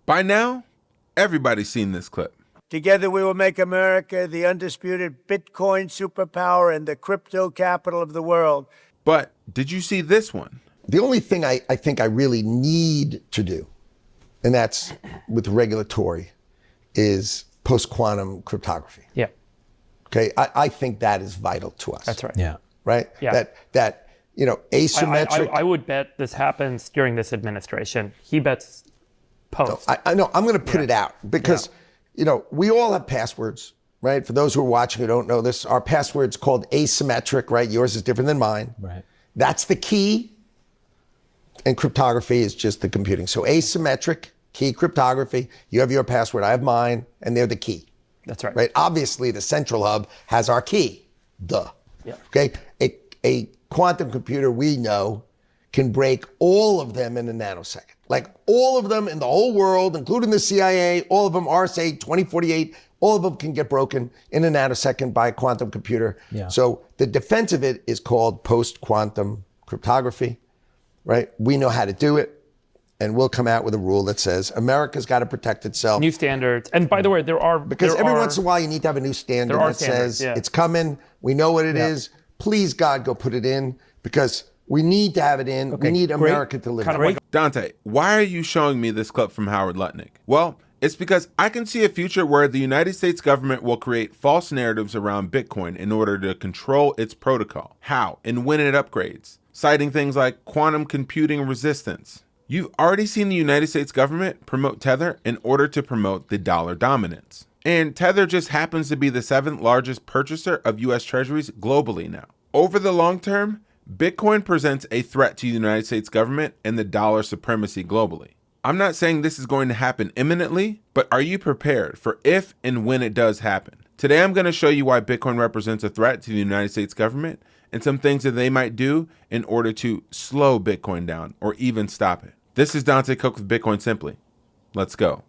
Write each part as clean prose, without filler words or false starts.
By now, everybody's seen this clip. Together we will make America the undisputed Bitcoin superpower and the crypto capital of the world. But did you see this one? The only thing I think I really need to do, and that's with regulatory, is post-quantum cryptography. Yeah. Okay, I think that is vital to us. That's right. Yeah. Right? Yeah. That asymmetric. I would bet this happens during this administration. He bets post. I know. I'm going to put it out because, we all have passwords, right? For those who are watching who don't know this, our password's called asymmetric, right? Yours is different than mine. Right. That's the key. And cryptography is just the computing. So asymmetric, key cryptography. You have your password, I have mine, and they're the key. That's right. Right? Obviously, the central hub has our key. Duh. Yeah. Okay? A quantum computer, we know, can break all of them in a nanosecond. Like all of them in the whole world, including the CIA, all of them, RSA 2048, all of them can get broken in a nanosecond by a quantum computer. Yeah. So the defense of it is called post-quantum cryptography, right? We know how to do it. And we'll come out with a rule that says America's got to protect itself. New standards. And by the way, Because every once in a while you need to have a new standard that says it's coming. We know what it is. Please, God, go put it in because we need to have it in. Okay, we need great. America to live. Dante, why are you showing me this clip from Howard Lutnick? Well, it's because I can see a future where the United States government will create false narratives around Bitcoin in order to control its protocol, how and when it upgrades, citing things like quantum computing resistance. You've already seen the United States government promote Tether in order to promote the dollar dominance. And Tether just happens to be the 7th largest purchaser of US treasuries globally now. Over the long term, Bitcoin presents a threat to the United States government and the dollar supremacy globally. I'm not saying this is going to happen imminently, but are you prepared for if and when it does happen? Today, I'm going to show you why Bitcoin represents a threat to the United States government and some things that they might do in order to slow Bitcoin down or even stop it. This is Dante Cook with Bitcoin Simply. Let's go.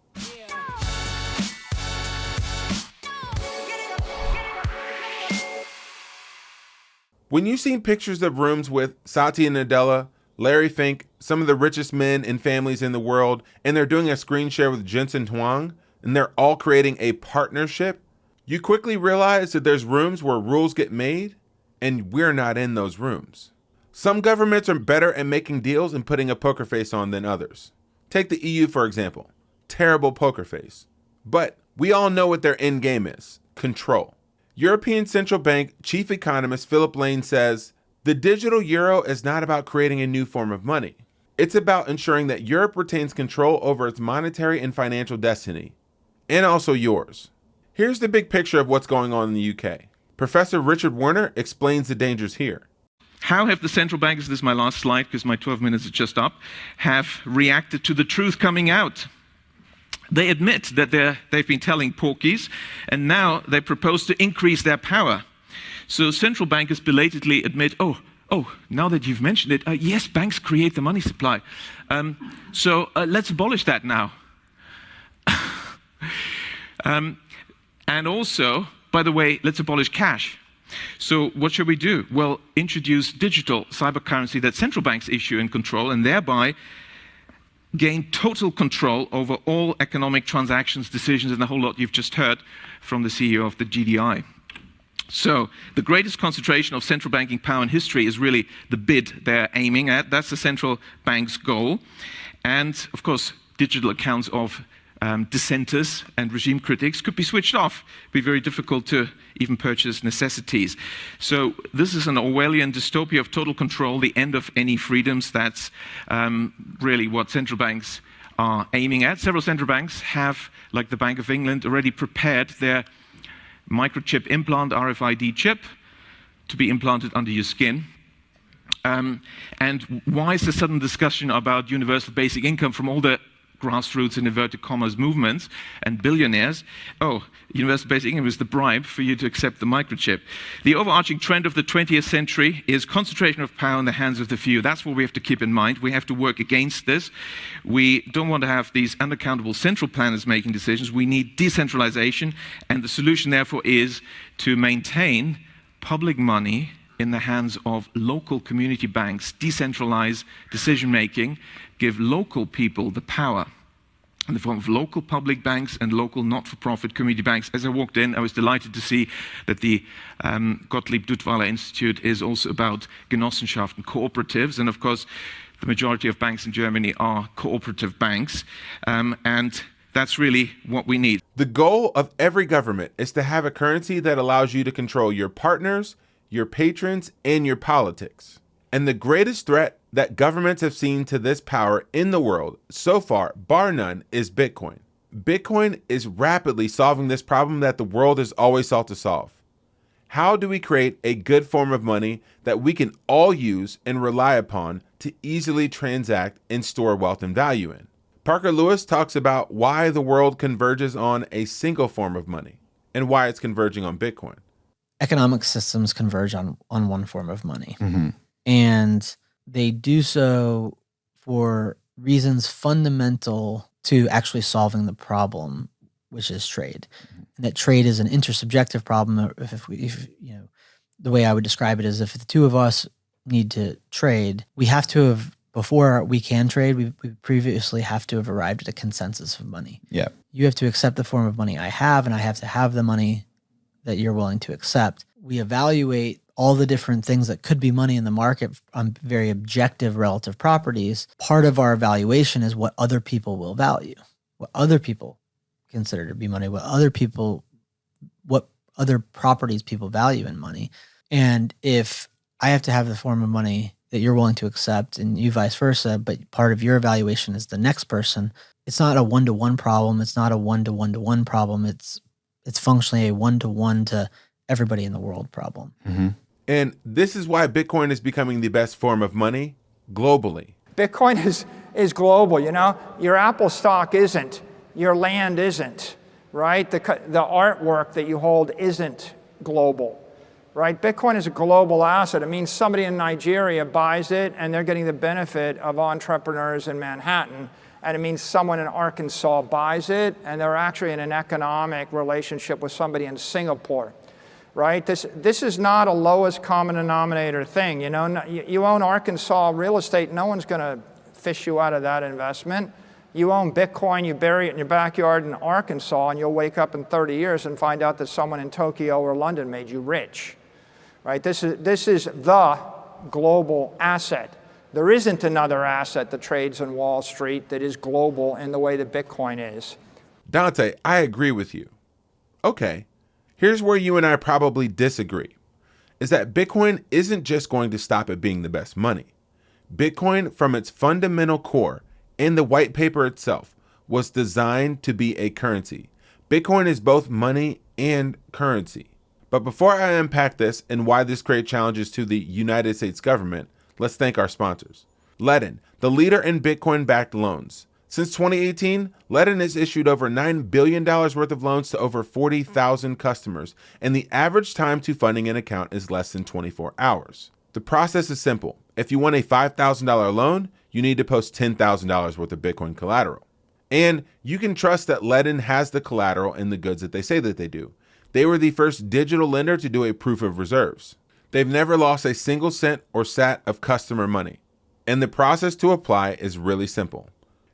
When you've seen pictures of rooms with Satya Nadella, Larry Fink, some of the richest men and families in the world, and they're doing a screen share with Jensen Huang, and they're all creating a partnership, you quickly realize that there's rooms where rules get made, and we're not in those rooms. Some governments are better at making deals and putting a poker face on than others. Take the EU, for example. Terrible poker face. But we all know what their end game is: control. European Central Bank Chief Economist Philip Lane says, the digital euro is not about creating a new form of money. It's about ensuring that Europe retains control over its monetary and financial destiny, and also yours. Here's the big picture of what's going on in the UK. Professor Richard Werner explains the dangers here. How have the central bankers, this is my last slide because my 12 minutes is just up, have reacted to the truth coming out? They admit that they've been telling porkies, and now they propose to increase their power. So central bankers belatedly admit, oh, now that you've mentioned it, yes, banks create the money supply. So let's abolish that now. And also, by the way, let's abolish cash. So what should we do? Well, introduce digital cyber currency that central banks issue and control, and thereby gain total control over all economic transactions, decisions, and the whole lot you've just heard from the CEO of the GDI. So the greatest concentration of central banking power in history is really the bid they're aiming at. That's the central bank's goal. And of course, digital accounts of dissenters and regime critics could be switched off. It'd be very difficult to even purchase necessities. So this is an Orwellian dystopia of total control, the end of any freedoms. That's really what central banks are aiming at. Several central banks have, like the Bank of England, already prepared their microchip implant, RFID chip, to be implanted under your skin. And why is the sudden discussion about universal basic income from all the grassroots and inverted commas movements and billionaires? Oh, universal basic income is the bribe for you to accept the microchip. The overarching trend of the 20th century is concentration of power in the hands of the few. That's what we have to keep in mind. We have to work against this. We don't want to have these unaccountable central planners making decisions. We need decentralization, and the solution therefore is to maintain public money in the hands of local community banks, decentralize decision-making, give local people the power. in the form of local public banks and local not-for-profit community banks. As I walked in, I was delighted to see that the Gottlieb Duttweiler Institute is also about Genossenschaften, cooperatives, and of course, the majority of banks in Germany are cooperative banks, and that's really what we need. The goal of every government is to have a currency that allows you to control your partners, your patrons, and your politics. And the greatest threat that governments have seen to this power in the world so far, bar none, is Bitcoin. Bitcoin is rapidly solving this problem that the world has always sought to solve. How do we create a good form of money that we can all use and rely upon to easily transact and store wealth and value in? Parker Lewis talks about why the world converges on a single form of money and why it's converging on Bitcoin. Economic systems converge on one form of money. And they do so for reasons fundamental to actually solving the problem, which is trade. And that trade is an intersubjective problem. If the way I would describe it is, if the two of us need to trade, we have to have, before we can trade, we previously have to have arrived at a consensus of money. Yeah. You have to accept the form of money I have, and I have to have the money that you're willing to accept. We evaluate all the different things that could be money in the market on very objective relative properties. Part of our evaluation is what other people will value, what other people consider to be money, what other properties people value in money. And if I have to have the form of money that you're willing to accept and you vice versa, but part of your evaluation is the next person, it's not a one-to-one problem. It's not a one-to-one-to-one problem. It's functionally a one-to-one to everybody in the world problem. And this is why Bitcoin is becoming the best form of money globally. Bitcoin is global, you know? Your Apple stock isn't, your land isn't, right? The artwork that you hold isn't global, right? Bitcoin is a global asset. It means somebody in Nigeria buys it and they're getting the benefit of entrepreneurs in Manhattan. And it means someone in Arkansas buys it and they're actually in an economic relationship with somebody in Singapore. Right? This is not a lowest common denominator thing. You know, you own Arkansas real estate, no one's going to fish you out of that investment. You own Bitcoin, you bury it in your backyard in Arkansas, and you'll wake up in 30 years and find out that someone in Tokyo or London made you rich. Right? This is the global asset. There isn't another asset that trades on Wall Street that is global in the way that Bitcoin is. Dante, I agree with you. Okay. Here's where you and I probably disagree, is that Bitcoin isn't just going to stop at being the best money. Bitcoin, from its fundamental core and the white paper itself, was designed to be a currency. Bitcoin is both money and currency. But before I unpack this and why this creates challenges to the United States government, let's thank our sponsors. Ledin, the leader in Bitcoin-backed loans. Since 2018, Ledin has issued over $9 billion worth of loans to over 40,000 customers, and the average time to funding an account is less than 24 hours. The process is simple. If you want a $5,000 loan, you need to post $10,000 worth of Bitcoin collateral. And you can trust that Ledin has the collateral and the goods that they say that they do. They were the first digital lender to do a proof of reserves. They've never lost a single cent or sat of customer money. And the process to apply is really simple.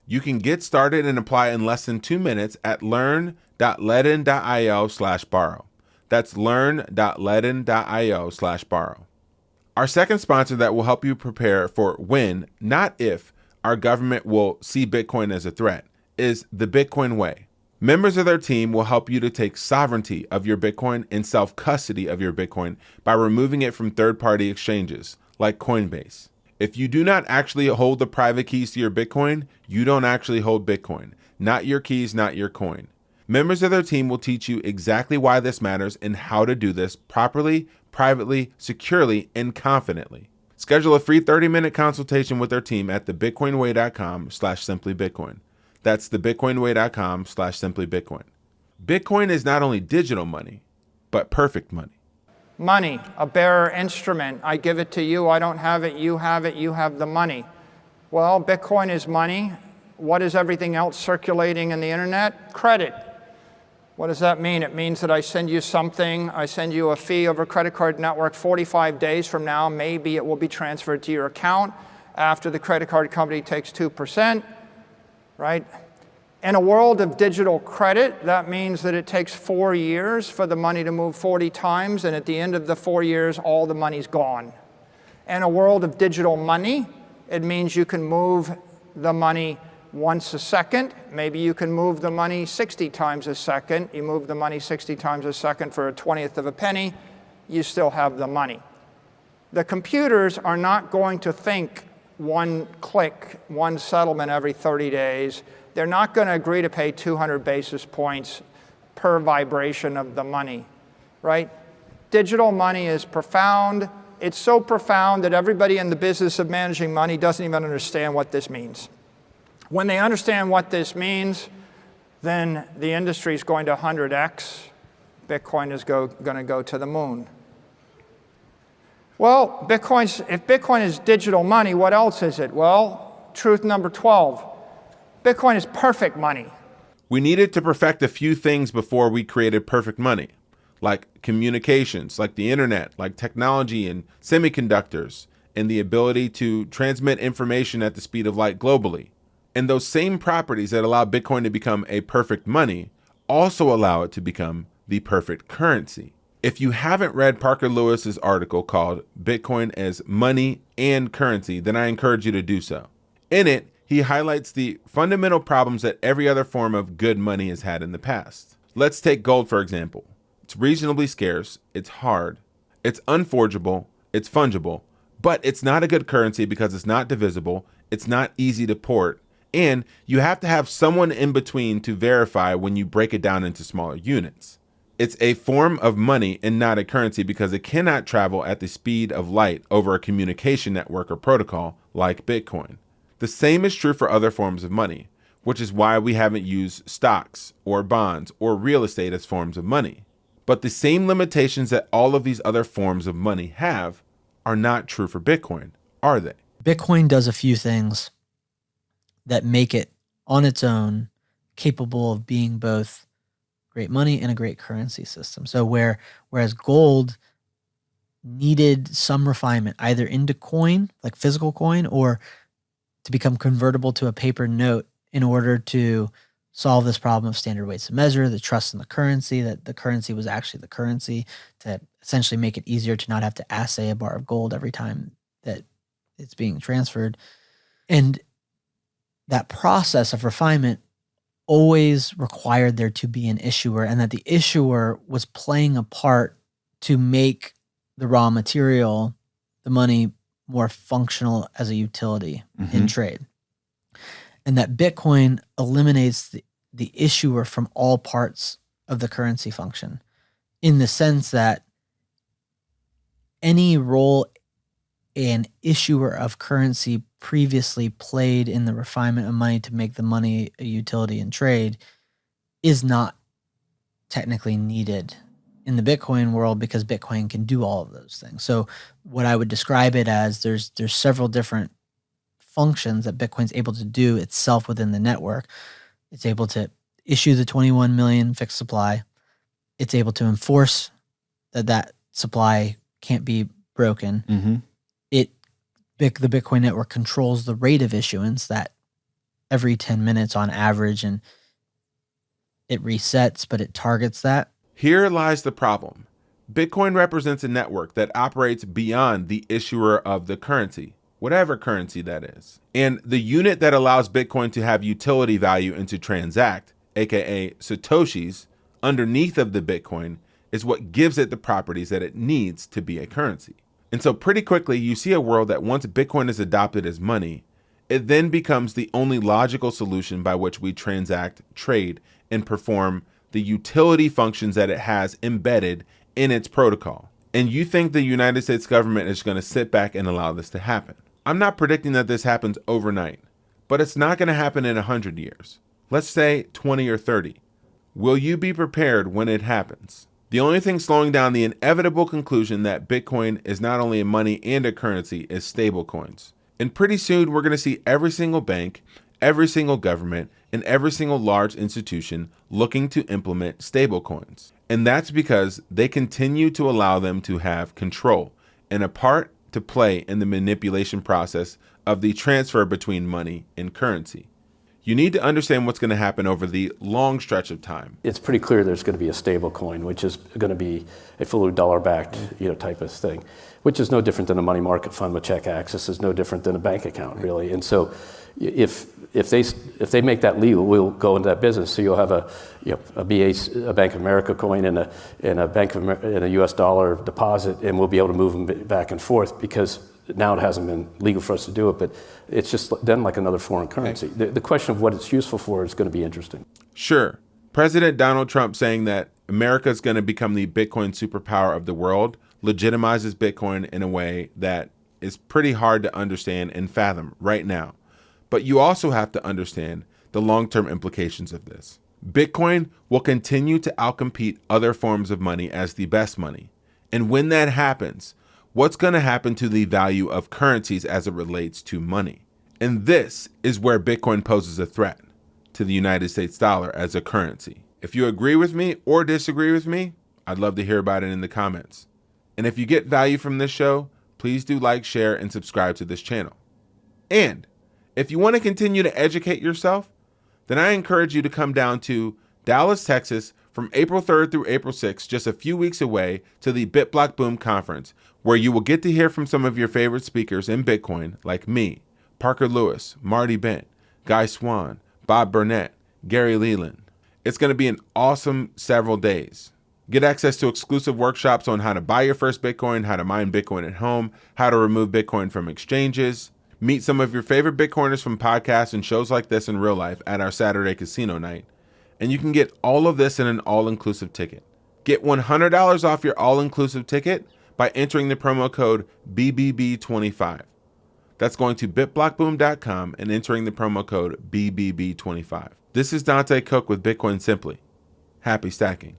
You can get started and apply in less than 2 minutes at learn.ledin.io/borrow. That's learn.ledin.io/borrow. Our second sponsor that will help you prepare for when, not if, our government will see Bitcoin as a threat is the Bitcoin Way. Members of their team will help you to take sovereignty of your Bitcoin and self-custody of your Bitcoin by removing it from third-party exchanges like Coinbase. If you do not actually hold the private keys to your Bitcoin, you don't actually hold Bitcoin. Not your keys, not your coin. Members of their team will teach you exactly why this matters and how to do this properly, privately, securely, and confidently. Schedule a free 30-minute consultation with their team at thebitcoinway.com/simplybitcoin. That's thebitcoinway.com/simplybitcoin. Bitcoin is not only digital money, but perfect money. Money, a bearer instrument. I give it to you, I don't have it, you have the money. Well, Bitcoin is money. What is everything else circulating in the internet? Credit. What does that mean? It means that I send you something, I send you a fee over a credit card network. 45 days from now, maybe it will be transferred to your account after the credit card company takes 2%, right? In a world of digital credit, that means that it takes 4 years for the money to move 40 times, and at the end of the 4 years, all the money's gone. In a world of digital money, it means you can move the money once a second. Maybe you can move the money 60 times a second. You move the money 60 times a second for a 20th of a penny, you still have the money. The computers are not going to think one click, one settlement every 30 days. They're not going to agree to pay 200 basis points per vibration of the money, right? Digital money is profound. It's so profound that everybody in the business of managing money doesn't even understand what this means. When they understand what this means, then the industry is going to 100x. Bitcoin is going to go to the moon. Well, if Bitcoin is digital money, what else is it? Well, truth number 12. Bitcoin is perfect money. We needed to perfect a few things before we created perfect money, like communications, like the internet, like technology and semiconductors, and the ability to transmit information at the speed of light globally. And those same properties that allow Bitcoin to become a perfect money also allow it to become the perfect currency. If you haven't read Parker Lewis's article called Bitcoin as Money and Currency, then I encourage you to do so. In it, he highlights the fundamental problems that every other form of good money has had in the past. Let's take gold, for example. It's reasonably scarce, it's hard, it's unforgeable, it's fungible, but it's not a good currency because it's not divisible, it's not easy to port, and you have to have someone in between to verify when you break it down into smaller units. It's a form of money and not a currency because it cannot travel at the speed of light over a communication network or protocol like Bitcoin. The same is true for other forms of money, which is why we haven't used stocks or bonds or real estate as forms of money. But the same limitations that all of these other forms of money have are not true for Bitcoin, are they? Bitcoin does a few things that make it on its own capable of being both great money and a great currency system. So whereas gold needed some refinement, either into coin, like physical coin, or to become convertible to a paper note in order to solve this problem of standard weights of measure, the trust in the currency, that the currency was actually the currency, to essentially make it easier to not have to assay a bar of gold every time that it's being transferred. And that process of refinement always required there to be an issuer, and that the issuer was playing a part to make the raw material, the money, more functional as a utility in trade. And that Bitcoin eliminates the issuer from all parts of the currency function, in the sense that any role an issuer of currency previously played in the refinement of money to make the money a utility in trade is not technically needed in the Bitcoin world, because Bitcoin can do all of those things. So what I would describe it as, there's several different functions that Bitcoin's able to do itself within the network. It's able to issue the 21 million fixed supply. It's able to enforce that supply can't be broken. The Bitcoin network controls the rate of issuance, that every 10 minutes on average, and it resets, but it targets that. Here lies the problem. Bitcoin represents a network that operates beyond the issuer of the currency, whatever currency that is. And the unit that allows Bitcoin to have utility value and to transact, aka Satoshis, underneath of the Bitcoin is what gives it the properties that it needs to be a currency. And so pretty quickly, you see a world that once Bitcoin is adopted as money, it then becomes the only logical solution by which we transact, trade, and perform the utility functions that it has embedded in its protocol. And you think the United States government is going to sit back and allow this to happen? I'm not predicting that this happens overnight, but it's not going to happen in 100 years. Let's say 20 or 30. Will you be prepared when it happens? The only thing slowing down the inevitable conclusion that Bitcoin is not only a money and a currency is stablecoins. And pretty soon we're going to see every single bank, every single government, and every single large institution looking to implement stablecoins. And that's because they continue to allow them to have control and a part to play in the manipulation process of the transfer between money and currency. You need to understand what's going to happen over the long stretch of time. It's pretty clear there's going to be a stable coin, which is going to be a fully dollar-backed, type of thing, which is no different than a money market fund with check access, is no different than a bank account, really. And so, if they make that legal, we'll go into that business. So you'll have a Bank of America coin and a U.S. dollar deposit, and we'll be able to move them back and forth because now it hasn't been legal for us to do it, but it's just then like another foreign currency. The question of what it's useful for is going to be interesting. Sure, President Donald Trump saying that America is going to become the Bitcoin superpower of the world legitimizes Bitcoin in a way that is pretty hard to understand and fathom right now. But you also have to understand the long-term implications of this. Bitcoin will continue to outcompete other forms of money as the best money. And when that happens, what's going to happen to the value of currencies as it relates to money? And this is where Bitcoin poses a threat to the United States dollar as a currency. If you agree with me or disagree with me, I'd love to hear about it in the comments. And if you get value from this show, please do like, share, and subscribe to this channel. And if you want to continue to educate yourself, then I encourage you to come down to Dallas, Texas from April 3rd through April 6th, just a few weeks away, to the BitBlockBoom conference, where you will get to hear from some of your favorite speakers in Bitcoin like me, Parker Lewis, Marty Bent, Guy Swan, Bob Burnett, Gary Leland. It's going to be an awesome several days. Get access to exclusive workshops on how to buy your first Bitcoin, how to mine Bitcoin at home, how to remove Bitcoin from exchanges. Meet some of your favorite Bitcoiners from podcasts and shows like this in real life at our Saturday casino night. And you can get all of this in an all-inclusive ticket. Get $100 off your all-inclusive ticket by entering the promo code BBB25. That's going to bitblockboom.com and entering the promo code BBB25. This is Dante Cook with Bitcoin Simply. Happy stacking.